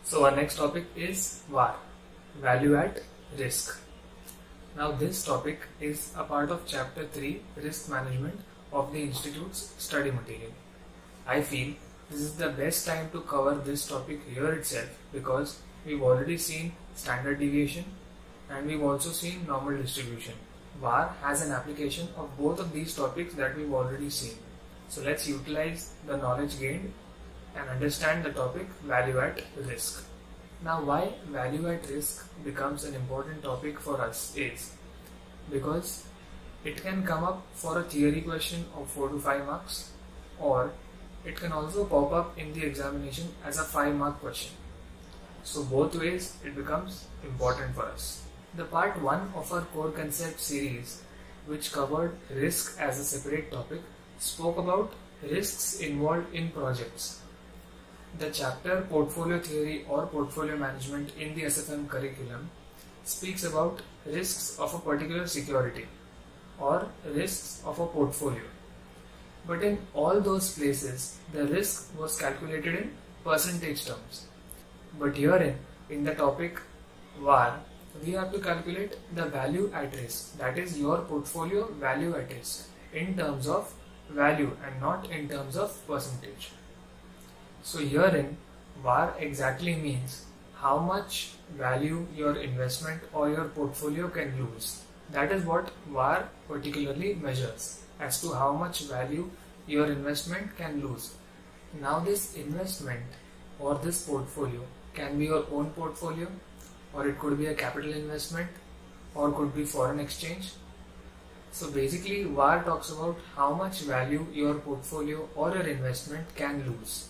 So our next topic is VAR, Value at Risk. Now this topic is a part of chapter 3, Risk Management of the Institute's study material. I feel this is the best time to cover this topic here itself because we've already seen standard deviation and we've also seen normal distribution. VAR has an application of both of these topics that we've already seen. So let's utilize the knowledge gained and understand the topic value at risk. Now why value at risk becomes an important topic for us is because it can come up for a theory question of 4 to 5 marks, or it can also pop up in the examination as a 5-mark question. So both ways it becomes important for us. The part 1 of our core concept series, which covered risk as a separate topic, spoke about risks involved in projects. The chapter Portfolio Theory or Portfolio Management in the SFM curriculum speaks about risks of a particular security or risks of a portfolio. But in all those places, the risk was calculated in percentage terms. But herein, in the topic VAR, we have to calculate the value at risk, that is your portfolio value at risk, in terms of value and not in terms of percentage. So herein, VAR exactly means how much value your investment or your portfolio can lose. That is what VAR particularly measures, as to how much value your investment can lose. Now this investment or this portfolio can be your own portfolio, or it could be a capital investment, or could be foreign exchange. So basically VAR talks about how much value your portfolio or your investment can lose.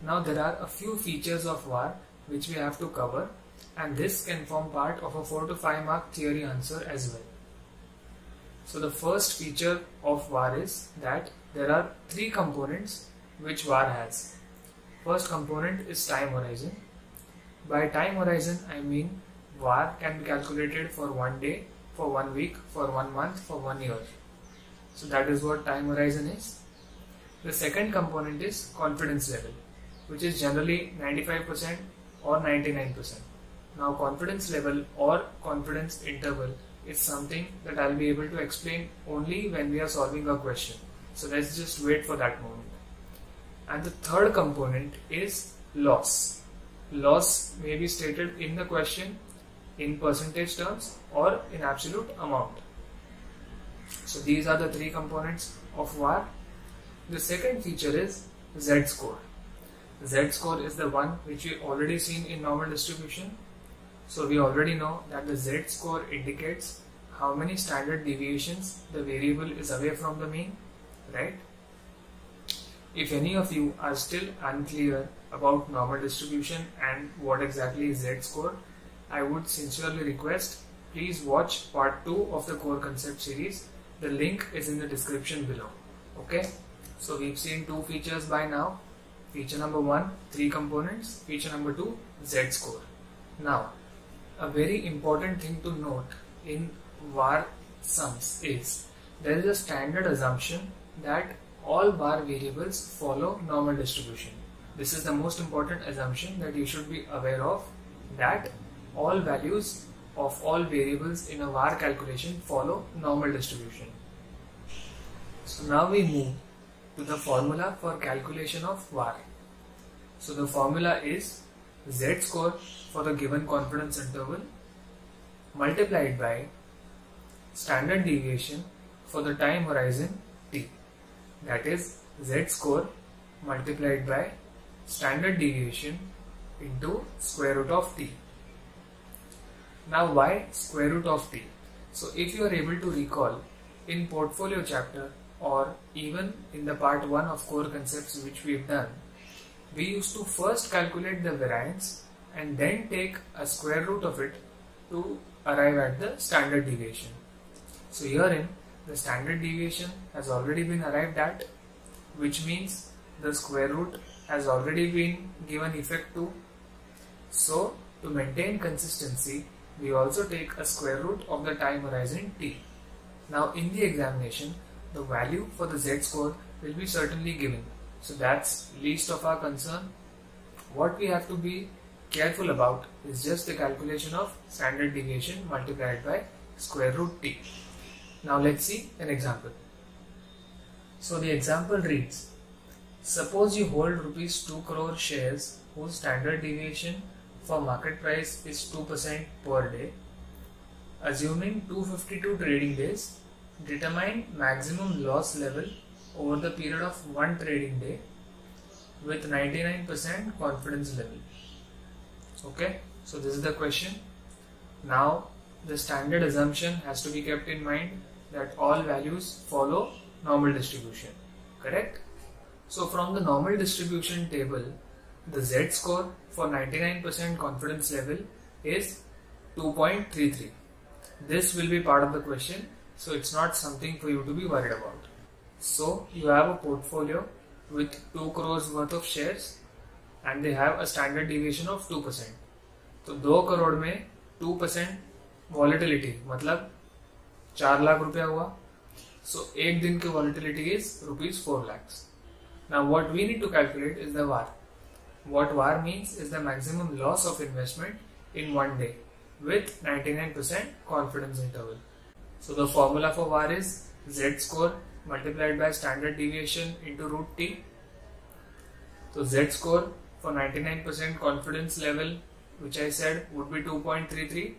Now there are a few features of VAR which we have to cover, and this can form part of a 4 to 5 mark theory answer as well. So the first feature of VAR is that there are 3 components which VAR has. First component is time horizon. By time horizon I mean VAR can be calculated for 1 day, for 1 week, for 1 month, for 1 year. So that is what time horizon is. The second component is confidence level, which is generally 95% or 99%. Now confidence level or confidence interval is something that I'll be able to explain only when we are solving a question. So let's just wait for that moment. And the third component is loss. Loss may be stated in the question in percentage terms or in absolute amount. So these are the 3 components of VAR. The second feature is Z-score. Z-score is the one which we already seen in normal distribution. So we already know that the Z-score indicates how many standard deviations the variable is away from the mean, right? If any of you are still unclear about normal distribution and what exactly is Z-score, I would sincerely request please watch part 2 of the core concept series. The link is in the description below. Okay, so we've seen 2 features by now. Feature number 1, 3 components. Feature number 2, Z-score. Now, a very important thing to note in VAR sums is there is a standard assumption that all VAR variables follow normal distribution. This is the most important assumption that you should be aware of, that all values of all variables in a VAR calculation follow normal distribution. So now we move to the formula for calculation of VAR. So the formula is Z-score for the given confidence interval multiplied by standard deviation for the time horizon T. That is Z-score multiplied by standard deviation into square root of T. Now why square root of T? So if you are able to recall, in portfolio chapter or even in the part 1 of core concepts which we have done, we used to first calculate the variance and then take a square root of it to arrive at the standard deviation. So herein the standard deviation has already been arrived at, which means the square root has already been given effect to. So to maintain consistency, we also take a square root of the time horizon T. Now in the examination, the value for the Z-score will be certainly given. So that's least of our concern. What we have to be careful about is just the calculation of standard deviation multiplied by square root t. Now let's see an example. So the example reads, suppose you hold rupees 2 crore shares whose standard deviation for market price is 2% per day. Assuming 252 trading days, determine maximum loss level over the period of one trading day with 99% confidence level. Okay, so this is the question. Now the standard assumption has to be kept in mind that all values follow normal distribution, correct? So from the normal distribution table, the Z score for 99% confidence level is 2.33. This will be part of the question, so it's not something for you to be worried about. So you have a portfolio with 2 crores worth of shares and they have a standard deviation of 2%. तो 2 करोड़ में 2% volatility मतलब 4 लाख रुपया हुआ. So एक दिन की volatility is rupees 4 lakhs. Now what we need to calculate is the VAR. What VAR means is the maximum loss of investment in one day with 99% confidence interval. So the formula for VAR is Z score multiplied by standard deviation into root T. So Z score for 99% confidence level, which I said would be 2.33,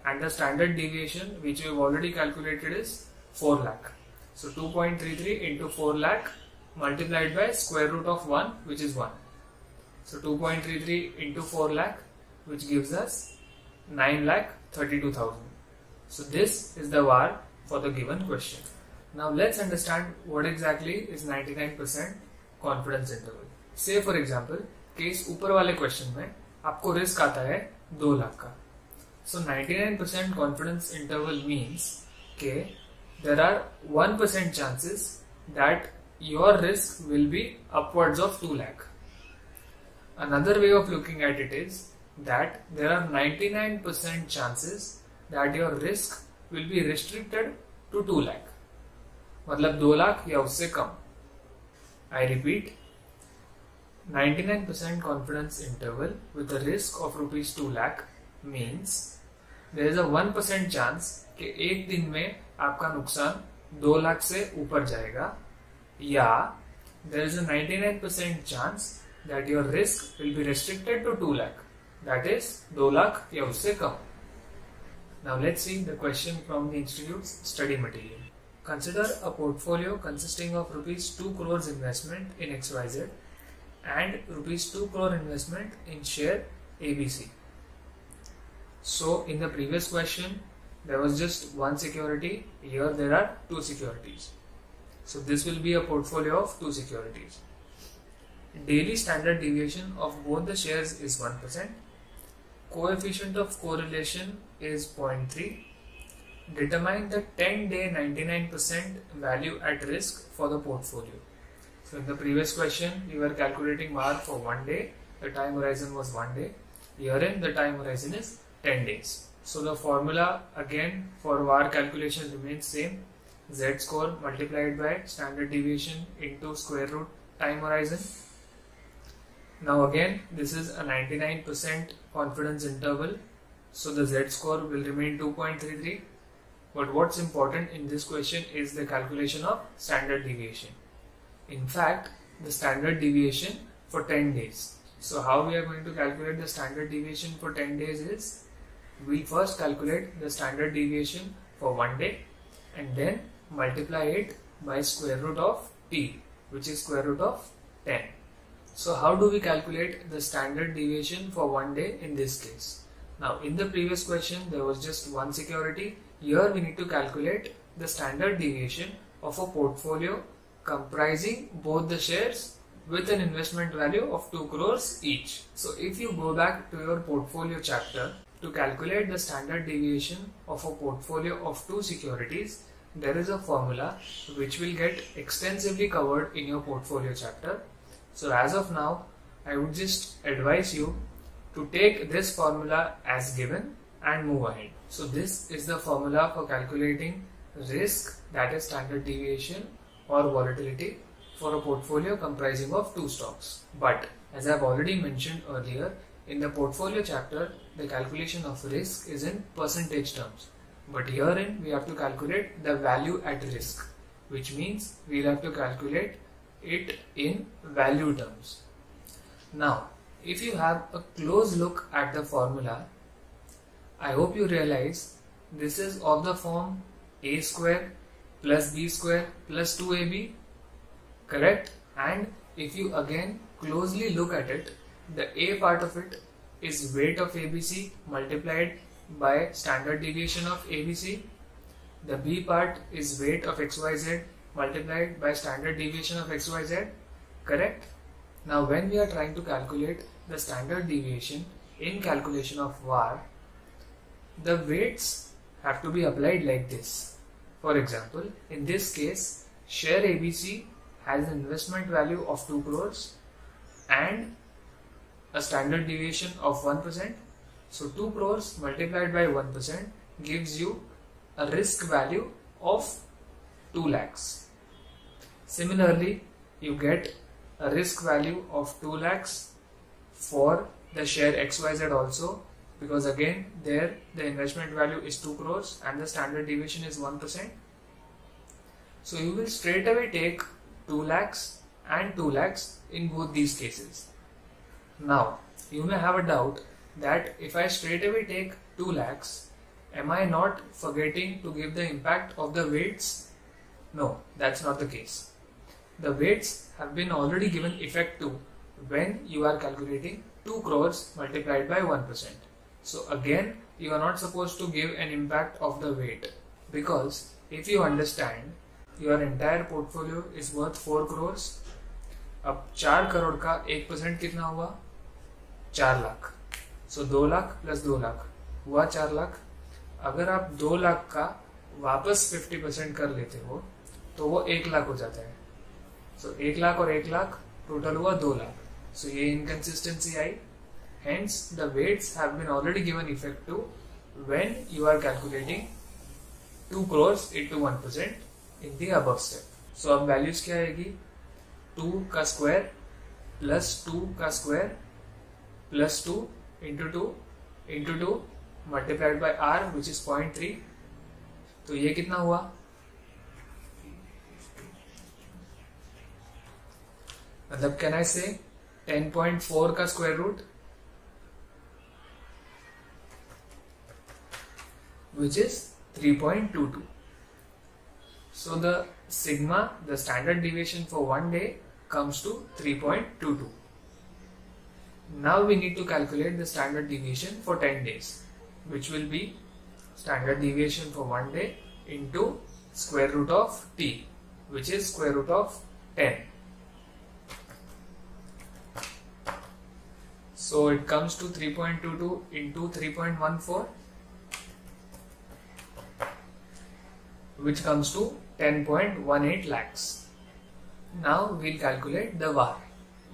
and the standard deviation which we have already calculated is 4 lakh. So 2.33 into 4 lakh multiplied by square root of 1, which is 1. So 2.33 into 4 lakh, which gives us 9,32,000. So this is the VAR for the given question. Now let's understand what exactly is 99% confidence interval. Say for example, case ऊपर वाले question में आपको risk आता है 2 लाख का. So 99% confidence interval means के there are 1% chances that your risk will be upwards of 2 lakh. Another way of looking at it is that there are 99% chances that your risk will be restricted to 2 lakh. मतलब 2 लाख या उससे कम. I repeat, 99% confidence interval with a risk of rupees 2 lakh means there is a 1% chance कि एक दिन में आपका नुकसान 2 लाख से ऊपर जाएगा, या there is a 99% chance that your risk will be restricted to 2 lakh, that is 2 lakh या उससे कम. Now let's see the question from the institute's study material. Consider a portfolio consisting of rupees 2 crores investment in XYZ and rupees 2 crore investment in share ABC. So in the previous question there was just one security, here there are 2 securities. So this will be a portfolio of 2 securities. Daily standard deviation of both the shares is 1%. Coefficient of correlation is 0.3. Determine the 10-day 99% value at risk for the portfolio. So in the previous question we were calculating VAR for 1 day, the time horizon was 1 day. Herein the time horizon is 10 days. So the formula again for VAR calculation remains same. Z score multiplied by standard deviation into square root time horizon. Now again this is a 99% confidence interval, so the Z score will remain 2.33. But what's important in this question is the calculation of standard deviation. In fact, the standard deviation for 10 days. So how we are going to calculate the standard deviation for 10 days is, we first calculate the standard deviation for 1 day and then multiply it by square root of t, which is square root of 10. So how do we calculate the standard deviation for 1 day in this case? Now in the previous question there was just one security. Here we need to calculate the standard deviation of a portfolio comprising both the shares with an investment value of 2 crores each. So if you go back to your portfolio chapter to calculate the standard deviation of a portfolio of 2 securities, there is a formula which will get extensively covered in your portfolio chapter. So as of now, I would just advise you to take this formula as given and move ahead. So this is the formula for calculating risk, that is standard deviation or volatility, for a portfolio comprising of 2 stocks. But as I have already mentioned earlier, in the portfolio chapter, the calculation of risk is in percentage terms. But herein we have to calculate the value at risk, which means we'll have to calculate it in value terms. Now, if you have a close look at the formula, I hope you realize this is of the form a square plus b square plus 2ab, correct? And if you again closely look at it, the a part of it is weight of ABC multiplied by standard deviation of ABC. The b part is weight of XYZ multiplied by standard deviation of XYZ, correct? Now when we are trying to calculate the standard deviation in calculation of VAR, the weights have to be applied like this. For example, in this case, share ABC has an investment value of 2 crores and a standard deviation of 1%. So 2 crores multiplied by 1% gives you a risk value of 2 lakhs. Similarly, you get a risk value of 2 lakhs for the share XYZ also, because again there the investment value is 2 crores and the standard deviation is 1%. So you will straight away take 2 lakhs and 2 lakhs in both these cases. Now you may have a doubt that if I straight away take 2 lakhs, am I not forgetting to give the impact of the weights? No, that's not the case. The weights have been already given effect to when you are calculating 2 crores multiplied by 1%. So again, you are not supposed to give an impact of the weight, because if you understand your entire portfolio is worth 4 crores, अब 4 करोड़ का 1% कितना हुआ? 4 lakh. So 2 lakh plus 2 lakh हुआ 4 लाख. अगर आप 2 लाख का वापस 50% कर लेते हो तो वो 1 लाख हो जाता है. So 1 लाख और 1 लाख टोटल हुआ 2 लाख. So ये inconsistency I. Hence the weights have been already given effect to when you are calculating 2 crores into 1% in the above step. So अब values क्या आएगी? 2 का square plus 2 का square plus 2 into 2 into 2 multiplied by r, which is 0.3. तो ये कितना हुआ? मतलब can I say 10.4 का square root, which is 3.22. So the sigma, the standard deviation for one day, comes to 3.22. Now we need to calculate the standard deviation for 10 days, which will be standard deviation for one day into square root of t, which is square root of 10. So it comes to 3.22 into 3.14, which comes to 10.18 lakhs. Now we'll calculate the VAR.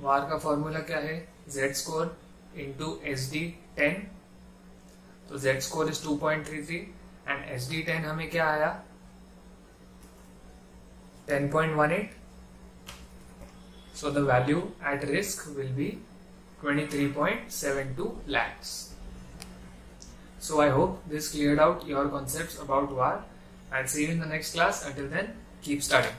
VAR का formula क्या है? Z score into SD10. तो Z score is 2.33 and SD10 हमें क्या आया? 10.18. So the value at risk will be 23.72 lakhs. So I hope this cleared out your concepts about VAR. I'll see you in the next class. Until then, keep studying.